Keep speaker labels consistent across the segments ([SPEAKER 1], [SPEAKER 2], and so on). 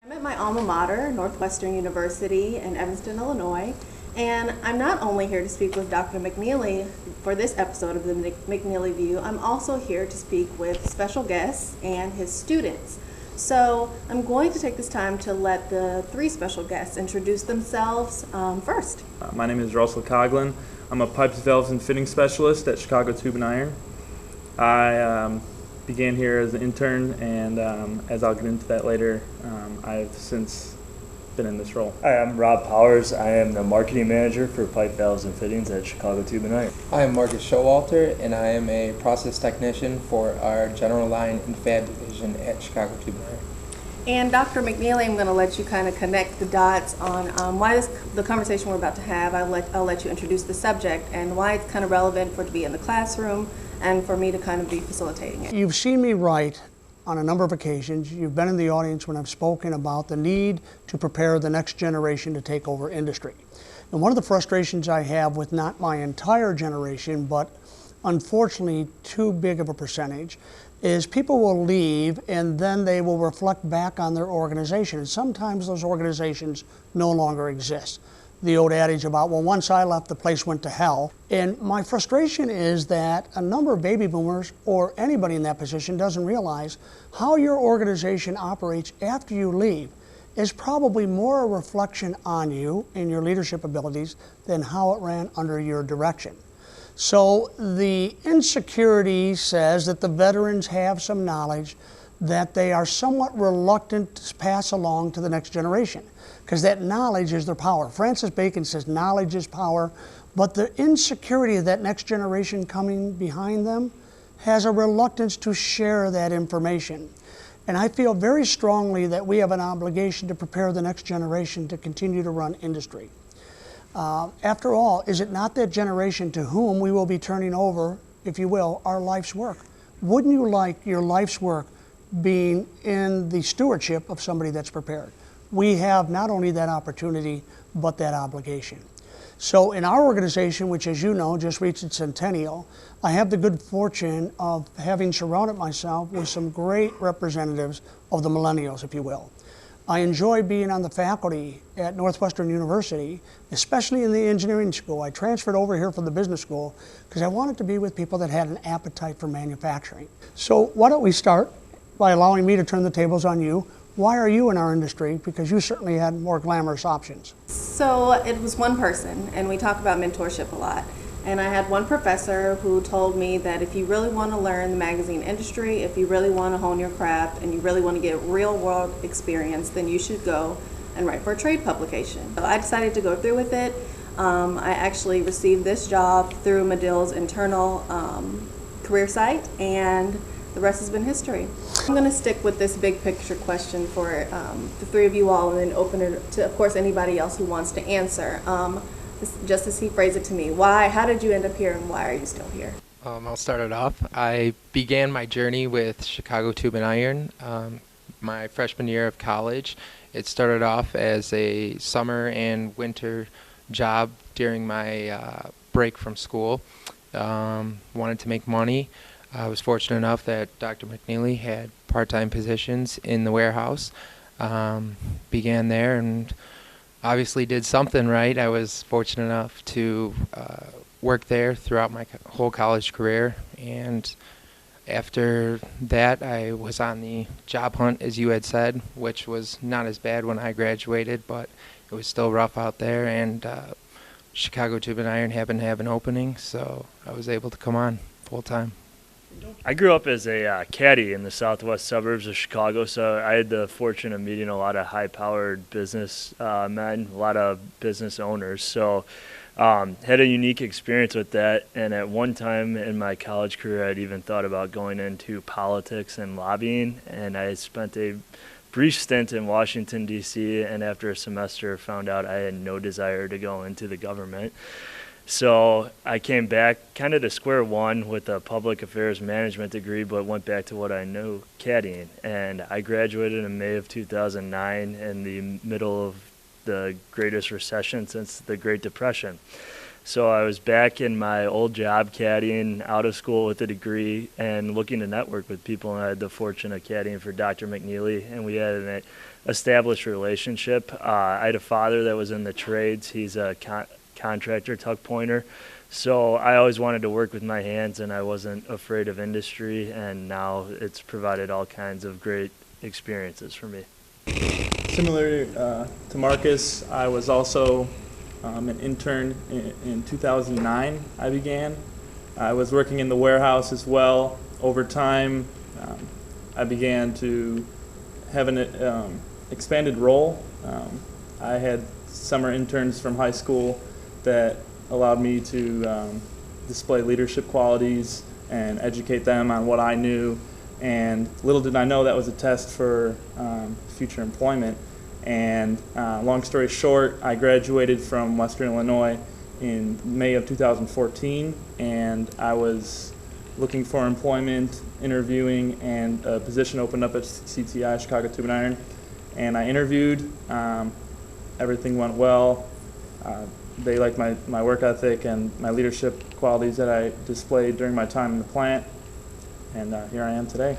[SPEAKER 1] I'm at my alma mater, Northwestern University in Evanston, Illinois, and I'm not only here to speak with Dr. McNeeley for this episode of the McNeeley View, I'm also here to speak with special guests and his students. So I'm going to take this time to let the three special guests introduce themselves first.
[SPEAKER 2] My name is Russell Coughlin. I'm a pipes, valves, and fitting specialist at Chicago Tube and Iron. I began here as an intern, and as I'll get into that later, I've since been in this role.
[SPEAKER 3] Hi, I'm Rob Powers. I am the marketing manager for pipe, valves, and fittings at Chicago Tube and Iron.
[SPEAKER 4] I am Marcus Showalter, and I am a process technician for our general line and fab division at Chicago Tube and Iron.
[SPEAKER 1] And Dr. McNeeley, I'm going to let you kind of connect the dots on why the conversation we're about to have. I'll let you introduce the subject and why it's kind of relevant for it to be in the classroom and for me to kind of be facilitating it.
[SPEAKER 5] You've seen me write on a number of occasions. You've been in the audience when I've spoken about the need to prepare the next generation to take over industry. And one of the frustrations I have with not my entire generation, but unfortunately too big of a percentage, is people will leave and then they will reflect back on their organization. And sometimes those organizations no longer exist. The old adage about, well, once I left, the place went to hell. And my frustration is that a number of baby boomers or anybody in that position doesn't realize how your organization operates after you leave is probably more a reflection on you and your leadership abilities than how it ran under your direction. So the insecurity says that the veterans have some knowledge that they are somewhat reluctant to pass along to the next generation, because that knowledge is their power. Francis Bacon says knowledge is power, but the insecurity of that next generation coming behind them has a reluctance to share that information. And I feel very strongly that we have an obligation to prepare the next generation to continue to run industry. After all, is it not that generation to whom we will be turning over, if you will, our life's work? Wouldn't you like your life's work being in the stewardship of somebody that's prepared? We have not only that opportunity, but that obligation. So in our organization, which as you know, just reached its centennial, I have the good fortune of having surrounded myself with some great representatives of the millennials, if you will. I enjoy being on the faculty at Northwestern University, especially in the engineering school. I transferred over here from the business school because I wanted to be with people that had an appetite for manufacturing. So why don't we start by allowing me to turn the tables on you. Why are you in our industry? Because you certainly had more glamorous options.
[SPEAKER 1] So it was one person, and we talk about mentorship a lot. And I had one professor who told me that if you really want to learn the magazine industry, if you really want to hone your craft, and you really want to get real world experience, then you should go and write for a trade publication. So I decided to go through with it. I actually received this job through Medill's internal career site, and the rest has been history. I'm going to stick with this big picture question for the three of you all, and then open it to, of course, anybody else who wants to answer. Just as he phrased it to me, why? How did you end up here, and why are you still here?
[SPEAKER 4] I'll start it off. I began my journey with Chicago Tube and Iron my freshman year of college. It started off as a summer and winter job during my break from school. Wanted to make money. I was fortunate enough that Dr. McNeeley had part-time positions in the warehouse. Began there and obviously did something right. I was fortunate enough to work there throughout my whole college career, and after that I was on the job hunt, as you had said, which was not as bad when I graduated, but it was still rough out there, and Chicago Tube and Iron happened to have an opening, so I was able to come on full time.
[SPEAKER 3] I grew up as a caddy in the southwest suburbs of Chicago, so I had the fortune of meeting a lot of high-powered business men, a lot of business owners. So had a unique experience with that, and at one time in my college career, I'd even thought about going into politics and lobbying, and I spent a brief stint in Washington, D.C., and after a semester found out I had no desire to go into the government. So I came back kind of to square one with a public affairs management degree, but went back to what I knew, caddying. And I graduated in May of 2009 in the middle of the greatest recession since the Great Depression. So I was back in my old job caddying, out of school with a degree, and looking to network with people. And I had the fortune of caddying for Dr. McNeeley, and we had an established relationship. I had a father that was in the trades. He's a contractor, tuck pointer. So I always wanted to work with my hands, and I wasn't afraid of industry, and now it's provided all kinds of great experiences for me.
[SPEAKER 2] Similar to Marcus, I was also an intern in 2009. I began. I was working in the warehouse as well. Over time, I began to have an expanded role. I had summer interns from high school that allowed me to display leadership qualities and educate them on what I knew. And little did I know that was a test for future employment. And long story short, I graduated from Western Illinois in May of 2014, and I was looking for employment, interviewing, and a position opened up at CTI, Chicago Tube and Iron. And I interviewed. Everything went well. They liked my work ethic and my leadership qualities that I displayed during my time in the plant. And here I am today.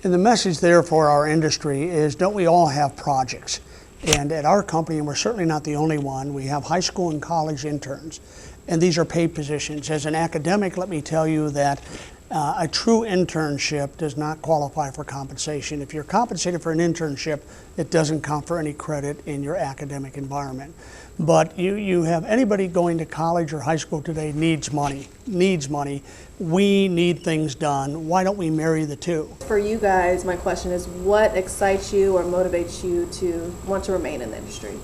[SPEAKER 5] And the message there for our industry is, don't we all have projects? And at our company, and we're certainly not the only one, we have high school and college interns. And these are paid positions. As an academic, let me tell you that a true internship does not qualify for compensation. If you're compensated for an internship, it doesn't count for any credit in your academic environment. But you have anybody going to college or high school today needs money. We need things done. Why don't we marry the two?
[SPEAKER 1] For you guys, my question is, what excites you or motivates you to want to remain in the industry?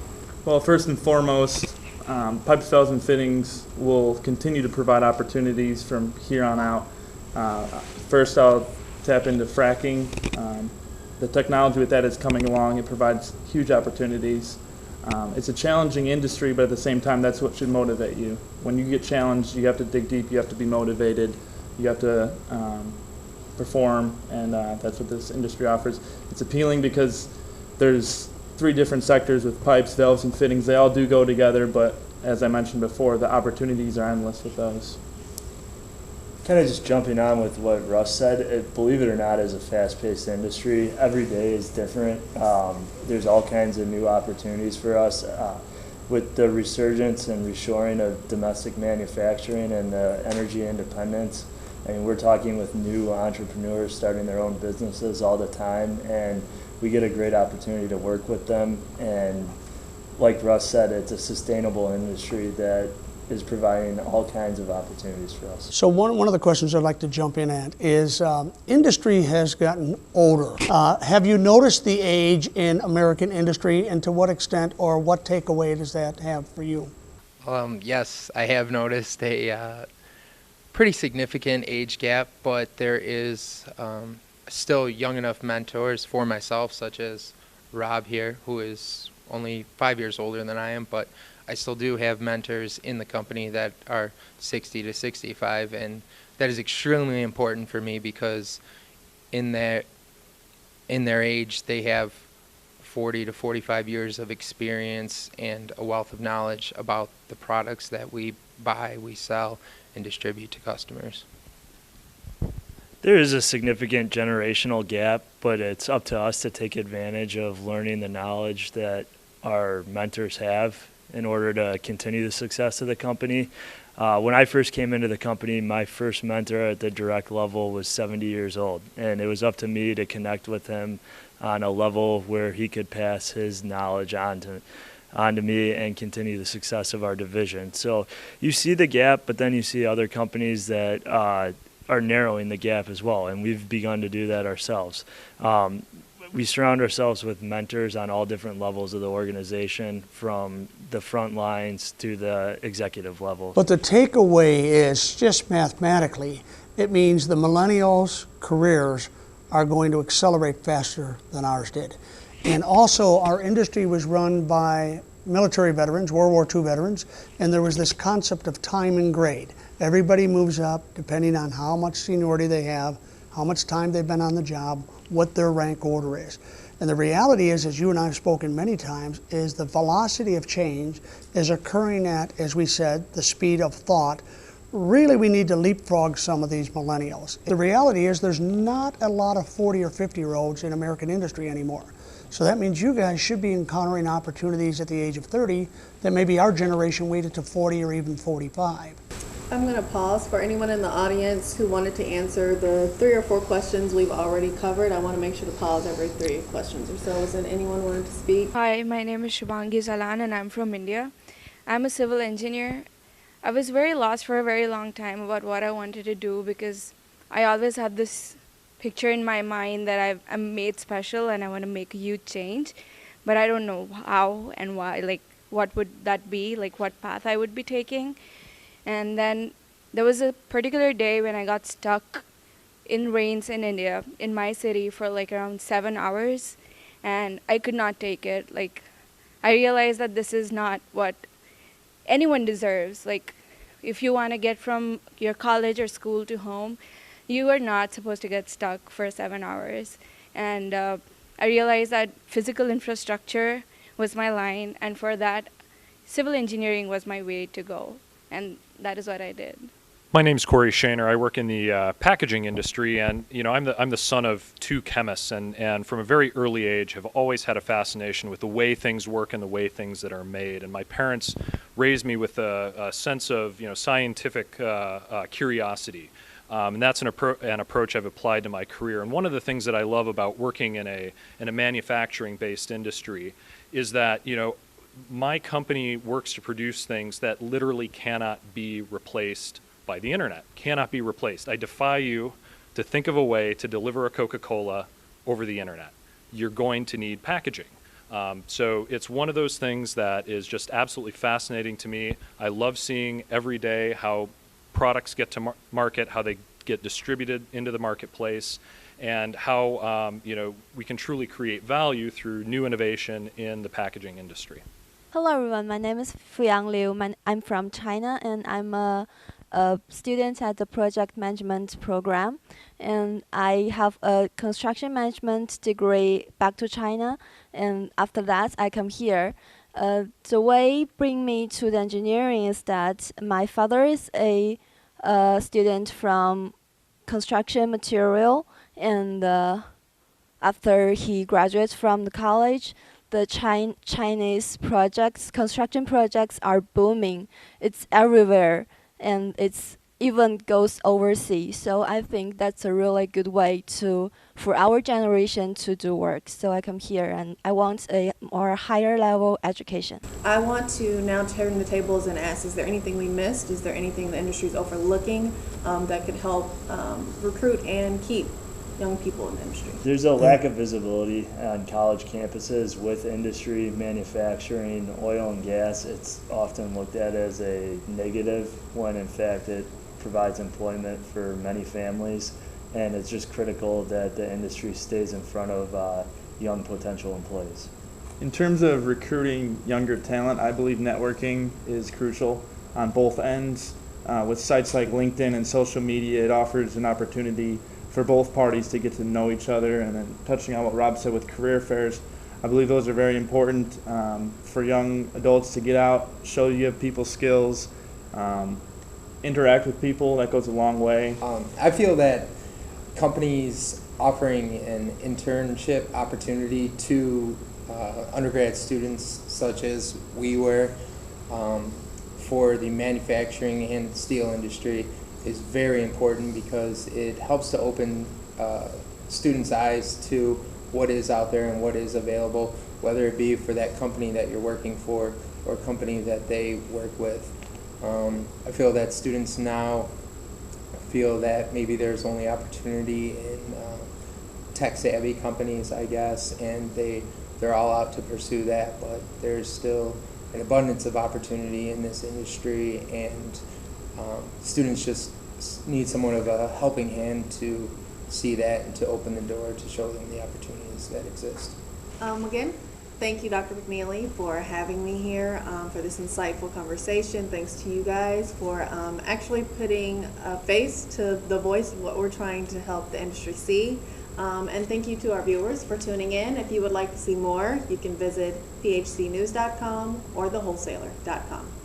[SPEAKER 2] Well, first and foremost, pipes, valves, and fittings will continue to provide opportunities from here on out. First, I'll tap into fracking. The technology with that is coming along. It provides huge opportunities. It's a challenging industry, but at the same time, that's what should motivate you. When you get challenged, you have to dig deep, you have to be motivated, you have to perform, and that's what this industry offers. It's appealing because there's 3 different sectors with pipes, valves, and fittings. They all do go together, but as I mentioned before, the opportunities are endless with those.
[SPEAKER 3] Kind of just jumping on with what Russ said, believe it or not, is a fast-paced industry. Every day is different. There's all kinds of new opportunities for us. With the resurgence and reshoring of domestic manufacturing and energy independence, I mean, we're talking with new entrepreneurs starting their own businesses all the time, and we get a great opportunity to work with them. And like Russ said, it's a sustainable industry that is providing all kinds of opportunities for us.
[SPEAKER 5] So one of the questions I'd like to jump in at is, industry has gotten older. Have you noticed the age in American industry, and to what extent or what takeaway does that have for you?
[SPEAKER 4] Yes, I have noticed a pretty significant age gap, but there is still young enough mentors for myself, such as Rob here, who is only 5 years older than I am, but I still do have mentors in the company that are 60 to 65, and that is extremely important for me because in their age they have 40 to 45 years of experience and a wealth of knowledge about the products that we buy, we sell, and distribute to customers.
[SPEAKER 3] There is a significant generational gap, but it's up to us to take advantage of learning the knowledge that our mentors have in order to continue the success of the company. When I first came into the company, my first mentor at the direct level was 70 years old, and it was up to me to connect with him on a level where he could pass his knowledge on to me and continue the success of our division. So you see the gap, but then you see other companies that are narrowing the gap as well, and we've begun to do that ourselves. We surround ourselves with mentors on all different levels of the organization, from the front lines to the executive level.
[SPEAKER 5] But the takeaway is, just mathematically, it means the millennials' careers are going to accelerate faster than ours did. And also, our industry was run by military veterans, World War II veterans, and there was this concept of time and grade. Everybody moves up depending on how much seniority they have, how much time they've been on the job, what their rank order is. And the reality is, as you and I have spoken many times, is the velocity of change is occurring at, as we said, the speed of thought. Really, we need to leapfrog some of these millennials. The reality is there's not a lot of 40 or 50-year-olds in American industry anymore. So that means you guys should be encountering opportunities at the age of 30 that maybe our generation waited to 40 or even 45.
[SPEAKER 1] I'm going to pause for anyone in the audience who wanted to answer the 3 or 4 questions we've already covered. I want to make sure to pause every 3 questions or so. Is there anyone wanting to speak?
[SPEAKER 6] Hi, my name is Shubhangi Zalan and I'm from India. I'm a civil engineer. I was very lost for a very long time about what I wanted to do because I always had this picture in my mind that I'm made special and I want to make a huge change, but I don't know how and why, like what would that be, like what path I would be taking. And then there was a particular day when I got stuck in rains in India, in my city, for like around 7 hours, and I could not take it. Like, I realized that this is not what anyone deserves. Like, if you want to get from your college or school to home, you are not supposed to get stuck for 7 hours. And I realized that physical infrastructure was my line, and for that, civil engineering was my way to go. And that is what I did.
[SPEAKER 7] My name's Corey Shaner. I work in the packaging industry, and I'm the son of 2 chemists, and from a very early age have always had a fascination with the way things work and the way things that are made. And my parents raised me with a sense of scientific curiosity, and that's an approach I've applied to my career. And one of the things that I love about working in a manufacturing-based industry is that my company works to produce things that literally cannot be replaced by the internet, cannot be replaced. I defy you to think of a way to deliver a Coca-Cola over the internet. You're going to need packaging. So it's one of those things that is just absolutely fascinating to me. I love seeing every day how products get to market, how they get distributed into the marketplace, and how we can truly create value through new innovation in the packaging industry.
[SPEAKER 8] Hello everyone, my name is Fuyang Liu. I'm from China and I'm a student at the project management program. And I have a construction management degree back to China, and after that I come here. The way bring me to the engineering is that my father is a student from construction material, and after he graduates from the college, the Chinese construction projects are booming. It's everywhere, and it's even goes overseas. So I think that's a really good way for our generation to do work. So I come here and I want a more higher level education.
[SPEAKER 1] I want to now turn the tables and ask, is there anything we missed? Is there anything the industry is overlooking that could help recruit and keep young people in the industry?
[SPEAKER 9] There's a lack of visibility on college campuses with industry, manufacturing, oil and gas. It's often looked at as a negative when in fact it provides employment for many families, and it's just critical that the industry stays in front of young potential employees.
[SPEAKER 2] In terms of recruiting younger talent, I believe networking is crucial on both ends. With sites like LinkedIn and social media, it offers an opportunity for both parties to get to know each other. And then touching on what Rob said with career fairs, I believe those are very important for young adults to get out, show you have people skills, interact with people. That goes a long way.
[SPEAKER 4] I feel that companies offering an internship opportunity to undergrad students, such as we were, for the manufacturing and steel industry, is very important because it helps to open students' eyes to what is out there and what is available, whether it be for that company that you're working for or a company that they work with. I feel that students now feel that maybe there's only opportunity in tech-savvy companies, I guess, and they're all out to pursue that, but there's still an abundance of opportunity in this industry, and students just need somewhat of a helping hand to see that and to open the door to show them the opportunities that exist.
[SPEAKER 1] Again, thank you, Dr. McNeeley, for having me here for this insightful conversation. Thanks to you guys for actually putting a face to the voice of what we're trying to help the industry see. And thank you to our viewers for tuning in. If you would like to see more, you can visit phcnews.com or thewholesaler.com.